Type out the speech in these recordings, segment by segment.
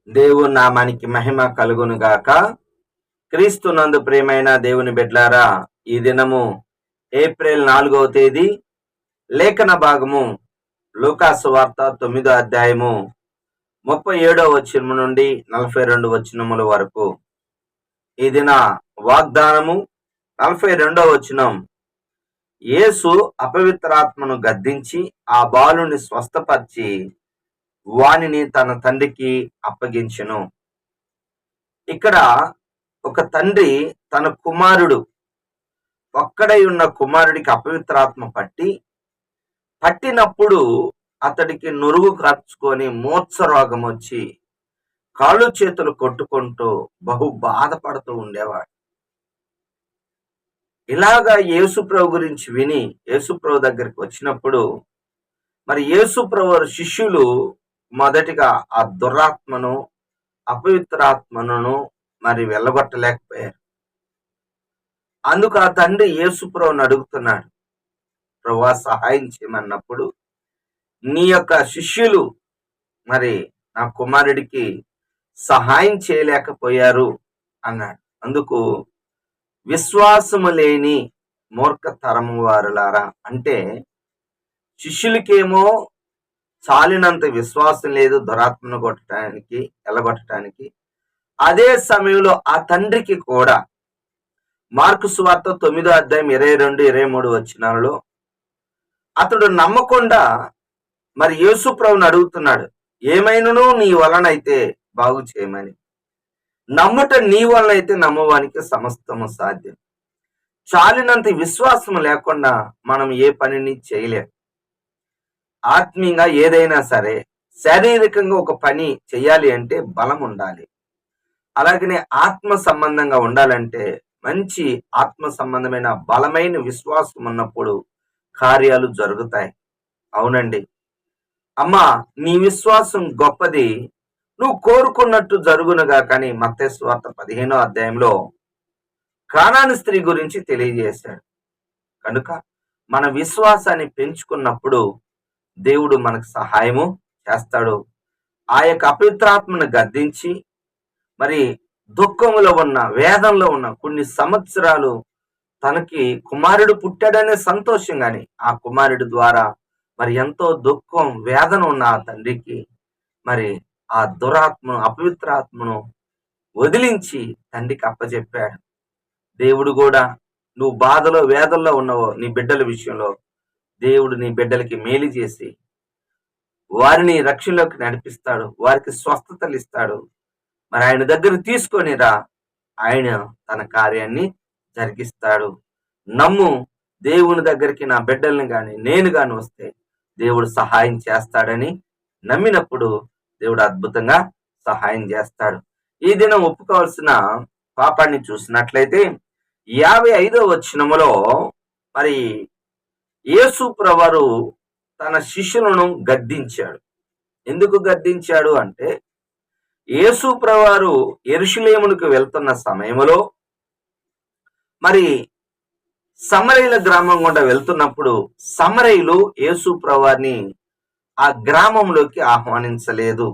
దేవుని నామానికి మహిమ కలుగును గాక. క్రీస్తునందు ప్రియమైన దేవుని బిడ్డలారా, ఈ దినము ఏప్రిల్ 4వ తేదీ, లేఖన భాగము లూకాసు వార్త 9వ అధ్యాయము 37వ వచనము నుండి 42 వచనముల వరకు. ఈ దిన వాగ్దానము 42వ వచనం. యేసు అపవిత్రాత్మను గద్దించి ఆ బాలుని స్వస్థపరిచి వానిని తన తండ్రికి అప్పగించెను. ఇక్కడ ఒక తండ్రి తన కుమారుడు, ఒక్కడై ఉన్న కుమారుడికి అపవిత్రాత్మ పట్టినప్పుడు అతడికి నురుగు కార్చుకొని మూర్ఛ రోగం వచ్చి కాళ్ళు చేతులు కొట్టుకుంటూ బహు బాధపడుతూ ఉండేవాడు. ఇలాగా యేసుప్రభు గురించి విని యేసుప్రభు దగ్గరికి వచ్చినప్పుడు మరి యేసుప్రభు శిష్యులు మొదటిగా ఆ దురాత్మను, అపవిత్రాత్మను మరి వెళ్ళగొట్టలేకపోయారు. అందుకు ఆ తండ్రి యేసుప్రభుని అడుగుతున్నాడు, ప్రభువా సహాయం చేయమన్నప్పుడు, నీ యొక్క శిష్యులు మరి నా కుమారుడికి సహాయం చేయలేకపోయారు అన్నాడు. అందుకు విశ్వాసము లేని మూర్ఖతరము వారులారా, అంటే శిష్యులకేమో చాలినంత విశ్వాసం లేదు దురాత్మను ఎల్లగొట్టడానికి. అదే సమయంలో ఆ తండ్రికి కూడా మార్కు సువార్త 9వ అధ్యాయం 22-23 వచనాలలో అతడు నమ్మకుండా మరి యేసు ప్రభువుని అడుగుతున్నాడు, ఏమైనను నీ వలనైతే బాగు చేయమని. నమ్ముట నీ వలనైతే నమ్మవానికి సమస్తము సాధ్యం. చాలినంత విశ్వాసం లేకుండా మనం ఏ పనిని చేయలేం. ఆత్మీయంగా ఏదైనా సరే, శారీరకంగా ఒక పని చేయాలి అంటే బలం ఉండాలి. అలాగనే ఆత్మ సంబంధంగా ఉండాలంటే మంచి ఆత్మ సంబంధమైన బలమైన విశ్వాసం ఉన్నప్పుడు కార్యాలు జరుగుతాయి. అవునండి అమ్మా, నీ విశ్వాసం గొప్పది, నువ్వు కోరుకున్నట్టు జరుగునుగా. కానీ మత్తయి సువార్త 15వ అధ్యాయంలో కానాను స్త్రీ గురించి తెలియజేశాడు. కనుక మన విశ్వాసాన్ని పెంచుకున్నప్పుడు దేవుడు మనకు సహాయము చేస్తాడు. ఆ యొక్క అపవిత్రాత్మను గద్దించి మరి దుఃఖంలో ఉన్న, వేదంలో ఉన్న కొన్ని సంవత్సరాలు తనకి కుమారుడు పుట్టాడనే సంతోషంగాని ఆ కుమారుడు ద్వారా మరి ఎంతో దుఃఖం, వేదన ఉన్న ఆ తండ్రికి మరి ఆ దురాత్మను, అపవిత్రాత్మను వదిలించి తండ్రికి అప్పచెప్పాడు. దేవుడు కూడా నువ్వు బాధలో, వేదనలో ఉన్నవో నీ బిడ్డల విషయంలో దేవుడు నీ బిడ్డలకి మేలు చేసి వారిని రక్షణలోకి నడిపిస్తాడు, వారికి స్వస్థతలు ఇస్తాడు. మరి ఆయన దగ్గర తీసుకొని రా, ఆయన తన కార్యాన్ని జరిగిస్తాడు. నమ్ము, దేవుని దగ్గరికి నా బిడ్డల్ని కానీ నేను కానీ వస్తే దేవుడు సహాయం చేస్తాడని నమ్మినప్పుడు దేవుడు అద్భుతంగా సహాయం చేస్తాడు. ఈ దినం ఒప్పుకోవాల్సిన పాపాన్ని చూసినట్లయితే 55వ వచనములో మరి యేసు ప్రభువు తన శిష్యులను గద్దించాడు. ఎందుకు గద్దించాడు అంటే, యేసు ప్రభువు యెరూషలేమునకు వెళ్తున్న సమయంలో మరి సమరయుల గ్రామం గుండా వెళ్తున్నప్పుడు సమరయులు యేసు ప్రభువుని ఆ గ్రామంలోకి ఆహ్వానించలేదు.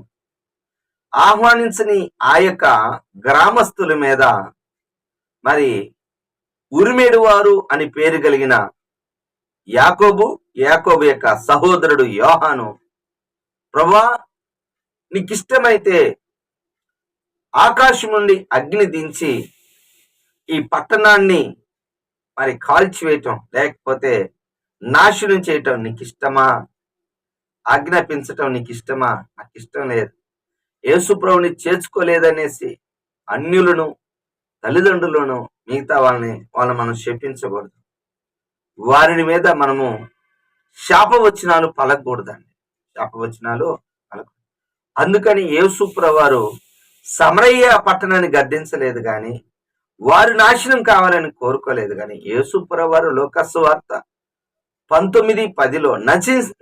ఆహ్వానించని ఆ యొక్క గ్రామస్తుల మీద మరి ఉరిమేడు వారు అని పేరు కలిగిన యాకోబు యొక్క సహోదరుడు యోహాను, ప్రభువా నీకిష్టమైతే ఆకాశం నుండి అగ్ని దించి ఈ పట్టణాన్ని మరి కాల్చివేయటం, లేకపోతే నాశనం చేయటం నీకిష్టమా? ఆజ్ఞాపించటం నీకిష్టమా? నాకు ఇష్టం లేదు. యేసు ప్రభువుని చేర్చుకోలేదనేసి అన్యులను, తల్లిదండ్రులను, మిగతా వాళ్ళని మనం శపించకూడదు. వారిని మీద మనము శాపవచనాలు పలకూడదండి. శాపవచనాలు పలకూడదు. అందుకని యేసు ప్రభువు సమరయ్య పట్టణాన్ని గద్దించలేదు కానీ, వారు నాశనం కావాలని కోరుకోలేదు. కానీ యేసు ప్రభువు లూకాసు వార్త 19:10లో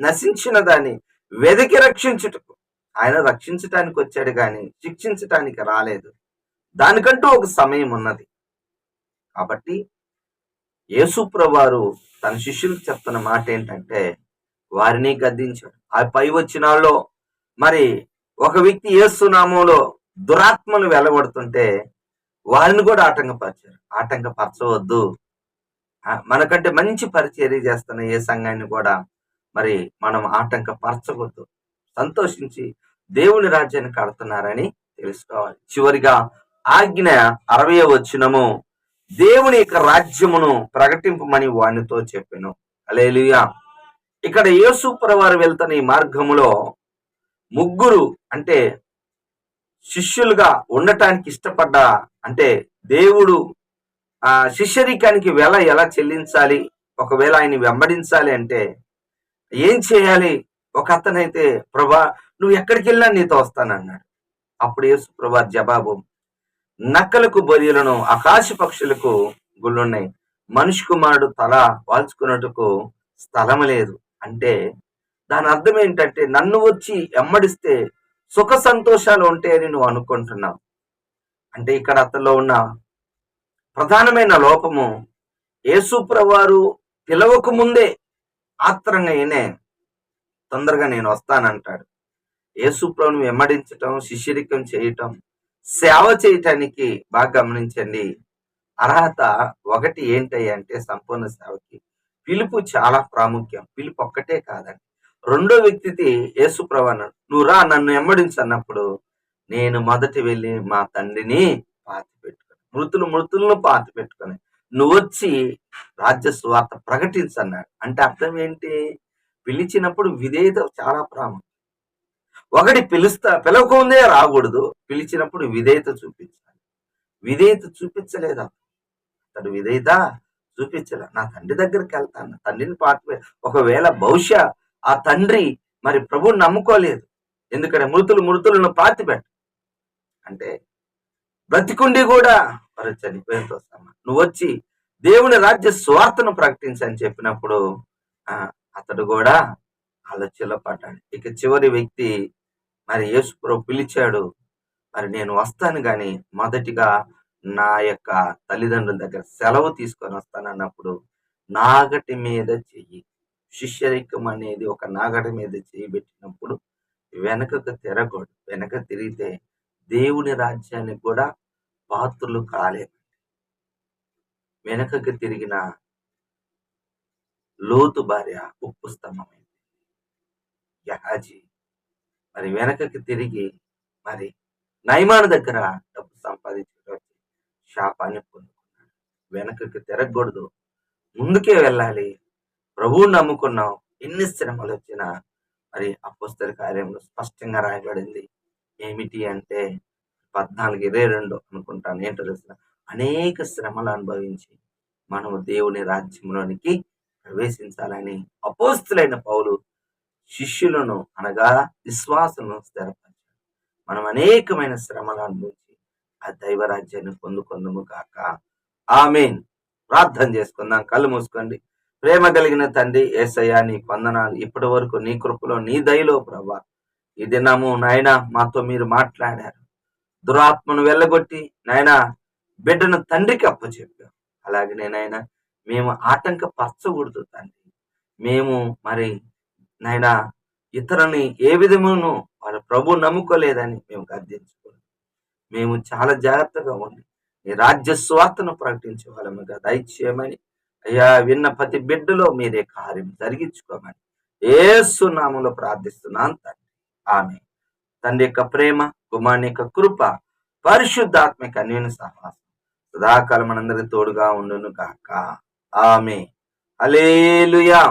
నశించిన దాన్ని వెదికి రక్షించుటకు ఆయన రక్షించటానికి వచ్చాడు కానీ శిక్షించటానికి రాలేదు. దానికంటూ ఒక సమయం ఉన్నది. కాబట్టి యేసు ప్రభువు తన శిష్యులకు చెప్తున్న మాట ఏంటంటే, వారిని గద్దించాడు. ఆ పై వచనాల్లో మరి ఒక వ్యక్తి యేసు నామంలో దురాత్మలు వెళ్ళగొడుతుంటే వారిని కూడా ఆటంకపరిచారు. ఆటంకపరచవద్దు. మనకంటే మంచి పరిచర్య చేస్తున్న ఏ సంఘాన్ని కూడా మరి మనం ఆటంకపరచకూడదు. సంతోషించి దేవుని రాజ్యాన్ని కడుతున్నారని తెలుసుకోవాలి. చివరిగా ఆజ్ఞ 60వ వచనము, దేవుని యొక్క రాజ్యమును ప్రకటింపమని వానితో చెప్పెను. హల్లెలూయా. ఇక్కడ యేసు ప్రభువారు వెళ్తున్న ఈ మార్గములో ముగ్గురు అంటే శిష్యులుగా ఉండటానికి ఇష్టపడ్డ, అంటే దేవుడు శిష్యరికానికి వెల ఎలా చెల్లించాలి, ఒకవేళ ఆయన వెంబడించాలి అంటే ఏం చేయాలి? ఒక అతనైతే, ప్రభా నువ్వు ఎక్కడికి వెళ్ళినా నీతో వస్తానన్నాడు. అప్పుడు యేసు ప్రభువారు జవాబు, నక్కలకు బొరియలను ఆకాశ పక్షులకు గుళ్ళున్నాయి, మనిషి కుమారుడు తల వాల్చుకున్నట్టుకు స్థలం లేదు. అంటే దాని అర్థం ఏంటంటే, నన్ను వచ్చి ఎమ్మడిస్తే సుఖ సంతోషాలు ఉంటాయని నువ్వు అనుకుంటున్నావు. అంటే ఇక్కడ అతనిలో ఉన్న ప్రధానమైన లోపము, యేసు ప్రభువారు పిలవక ముందే ఆత్రంగా ఈయనే తొందరగా నేను వస్తానంటాడు. యేసు ప్రభువును వెంబడించటం, శిష్యరికం చేయటం, సేవ చేయటానికి బాగా గమనించండి. అర్హత ఒకటి ఏంటయ్యా అంటే సంపూర్ణ సేవకి పిలుపు చాలా ప్రాముఖ్యం. పిలుపు ఒక్కటే కాదండి. రెండో వ్యక్తికి యేసు ప్రభువు అన్నాడు, నువ్వు రా నన్ను వెంబడించు అన్నప్పుడు, నేను మొదటి వెళ్ళి మా తండ్రిని పాతి పెట్టుకుని, మృతులను పాతి పెట్టుకొని నువ్వు వచ్చి రాజ్య సువార్త ప్రకటించన్నాడు. అంటే అర్థం ఏంటి? పిలిచినప్పుడు విధేయత చాలా ప్రాముఖ్యం. ఒకటి పిలవకముందే రాకూడదు, పిలిచినప్పుడు విధేయత చూపించాలి. విధేయత చూపించలేదు అతడు, విధేయత చూపించలే. నా తండ్రి దగ్గరికి వెళ్తాను, తండ్రిని పాతి, ఒకవేళ బహుశా ఆ తండ్రి మరి ప్రభువుని నమ్ముకోలేదు, ఎందుకంటే మృతులను పాతిపెట్ట అంటే బ్రతికుండి కూడా మరి చనిపోయేంతో సమానం. నువ్వు వచ్చి దేవుని రాజ్య స్వార్థను ప్రకటించని చెప్పినప్పుడు అతడు కూడా ఆలోచనలో పడ్డాడు. ఇక చివరి వ్యక్తి, మరి యేసు ప్రభు పిలిచాడు, మరి నేను వస్తాను గాని మొదటిగా నా యొక్క తల్లిదండ్రుల దగ్గర సెలవు తీసుకొని వస్తానన్నప్పుడు నాగటి మీద చెయ్యి, శిష్యరికం అనేది ఒక నాగటి మీద చెయ్యి పెట్టినప్పుడు వెనకకు తిరగకూడదు. వెనక తిరిగితే దేవుని రాజ్యానికి కూడా పాత్రలు కాలేదు. వెనకకు తిరిగిన లోతు భార్య ఉప్పు స్తంభమైంది. గెహాజీ మరి వెనకకి తిరిగి మరి నయమాను దగ్గర డబ్బు సంపాదించడం శాపాన్ని పొందుకున్నాడు. వెనకకి తిరగకూడదు, ముందుకే వెళ్ళాలి. ప్రభువుని నమ్ముకున్నాం, ఎన్ని శ్రమలు వచ్చినా మరి అపోస్తల కార్యంలో స్పష్టంగా రాయబడింది. ఏమిటి అంటే 14:22 అనుకుంటాను, ఏంటో తెలిసిన, అనేక శ్రమలు అనుభవించి మనము దేవుని రాజ్యంలోనికి ప్రవేశించాలని అపోస్తలుడైన పౌలు శిష్యులను అనగా విశ్వాసులను స్థిరపరిచాడు. మనం అనేకమైన శ్రమలు అనుభవించి ఆ దైవ రాజ్యాన్ని పొందుకుందుము కాక. ఆమేన్. ప్రార్థన చేసుకుందాం. కళ్ళు మూసుకోండి. ప్రేమ కలిగిన తండ్రి యేసయ్యా, నీ వందనాలు. ఇప్పటి వరకు నీ కృపలో నీ దయలో ప్రభా ఈ దినము నాయన మాతో మీరు మాట్లాడారు. దురాత్మను వెళ్ళగొట్టి నాయన బిడ్డను తండ్రికి అప్పచెప్పాం. అలాగే నాయన మేము ఆటంకపరచకూడదు తండ్రి. మేము మరి నాయన ఇతరుని ఏ విధమును వాళ్ళ ప్రభు నమ్ముకోలేదని మేము గర్దించుకోండి. మేము చాలా జాగ్రత్తగా ఉండి నీ రాజ్య స్వార్థను ప్రకటించే వాళ్ళముగా దయచేయమని అయ్యా, విన్న ప్రతి బిడ్డలో మీరే కార్యం జరిగించుకోమని యేసు నామములో ప్రార్థిస్తున్నాను తండ్రి. ఆమేన్. తండ్రి యొక్క ప్రేమ, కుమారుని యొక్క కృప, పరిశుద్ధాత్మిక అన్యోన్య సహవాసం సదాకాలం మనందరి తోడుగా ఉండును గాక. ఆమేన్. హల్లెలూయా.